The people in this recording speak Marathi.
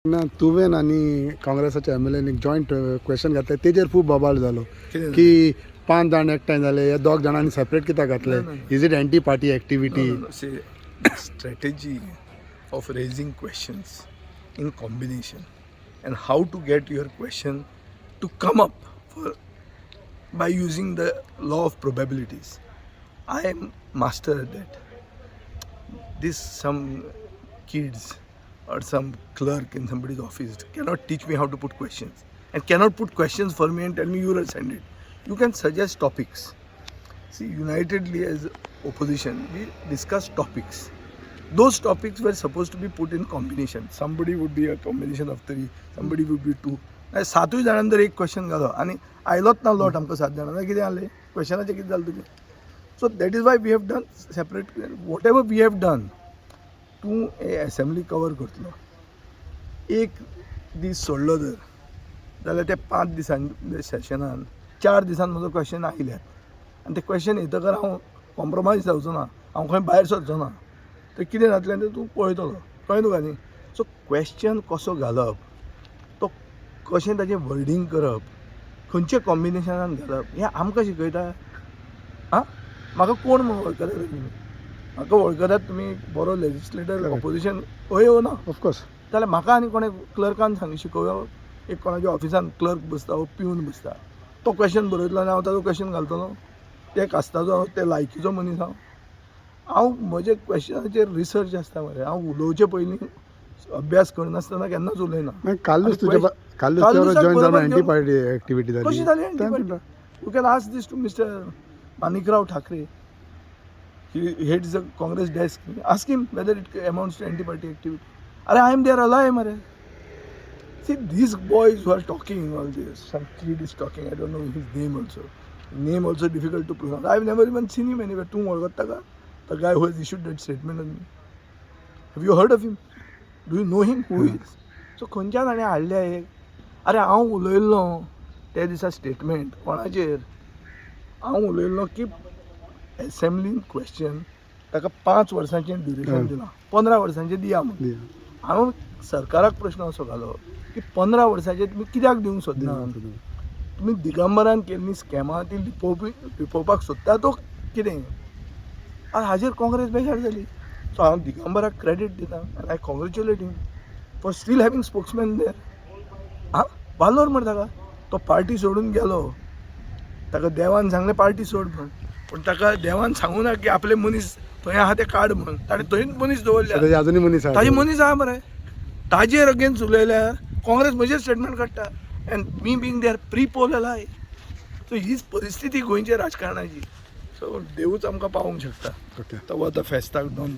ना तुवें आनी काँग्रेसाच्या एमएलएन एक जॉयंट क्वेश्चन घातले तेजेर खूब बबाल जालो की 5 जाण एकठांय जाले या 2 जाणांनी सेपरेट कित्याक घातले is it anti party activity strategy of raising questions in combination and how to get your question to come up by using the law of probabilities. I am master at that. Some kids or some clerk in somebody's office cannot teach me how to put questions and cannot put questions for me and tell me you will send it. You can suggest topics. See, unitedly as opposition, we discuss topics. Those topics were supposed to be put in combination. Somebody would be a combination of 3, somebody would be 2. 7 जाणांनी जर एक क्वेश्चन घालो आणि आयलोच ना लॉट आमकां 7 जाणांना कितें जालें क्वेश्चनाचें कितें जालें तुजें. So that is why we have done separate whatever we have done. तूं असेंब्ली कवर करतलो एक दीस सोडलो जर जाल्यार ते 5 दिसांच्या सेशनान 4 दिसान म्हजो क्वेश्चन आयल्यात आनी ते क्वेश्चन येतकर हांव कॉम्प्रोमायज जावचो ना, हांव खंय भायर सरचो ना. तर कितें जातलें तें तूं पळयतलो कळ्ळें तुका न्ही. सो क्वेश्चन कसो घालप, तो कशें ताचें वर्डींग करप, खंयचे कॉम्बिनेशनान घालप हें आमकां शिकयता. आं म्हाका कोण म्हणून वळखता तुमी? म्हाका वळखतात तुमी बरो लेजिस्लेटर ऑपोजिशन हय ना ऑफकोर्स. जाल्यार म्हाका आनी कोणें क्लर्कान सांगी शिकोवयो एक कोणाच्या ऑफिसान क्लर्क बसता वो पिवन बसता तो क्वेश्चन बरयतलो आनी हांव ताजो क्वेश्चन घालतलो. ते कास्ताचो ते लायकीचो मनीस हांव म्हजे क्वेश्चनाचेर रिसर्च आसता मरे. हांव उलोवचे पयलीं अभ्यास करनासतना केन्नाच उलयना. कालूच जॉइन जावन एंटी पार्टी एक्टिविटी जाली. कशी जाली anti party? You can ask this to mister Manikrao Thackeray. He heads the Congress desk. Ask him whether it amounts to anti-party activity. I am there alive, mare. See, these boys who are talking all this, some kid is talking, I don't know his name also. Name also difficult to pronounce. I've never even seen him anywhere. Tu olgatta ka? The guy who has issued that statement on me. Have you heard of him? Do you know him? Who he is? So, खंयच्या ताणें हाडल्या एक. अरे हांव उलयल्लो त्या दिसा स्टेटमेंट कोणाचेर हांव उलयल्लो की असेंब्लीन क्वेश्चन ताका 5 वर्सांचें ड्युरेशन दिलां, 15 वर्सांचें दिया म्हणून. हांव सरकाराक प्रश्न असो घालो की 15 वर्सांचें तुमी कित्याक दिवंक सोदना? तुमी दिगंबरान केल्लीं स्कॅमां ती लिपोवपाक सोदता तो कितें? आनी हाजेर काँग्रेस बेजार जाली. सो हांव दिगंबराक क्रेडीट दिता आनी I congratulate him for still having spokesman there. आं वालोर मरे ताका. तो पार्टी सोडून गेलो, ताका देवान सांगलें पार्टी सोड म्हण, पूण ताका देवान सांगूं ना की आपले मनीस थंय आहा ते काड म्हण. ताणें थंयच मनीस दवरल्या. अजूनय मनीस ताजे मनीस आहा मरे. ताजेर अगेन्स्ट उलयल्यार काँग्रेस म्हजेर स्टेटमेंट काडटा and me being there pre poll ally. So हीच परिस्थिती गोंयच्या राजकारणाची. सो देवूच आमकां पावोवंक शकता. तो वता फेस्ताक 2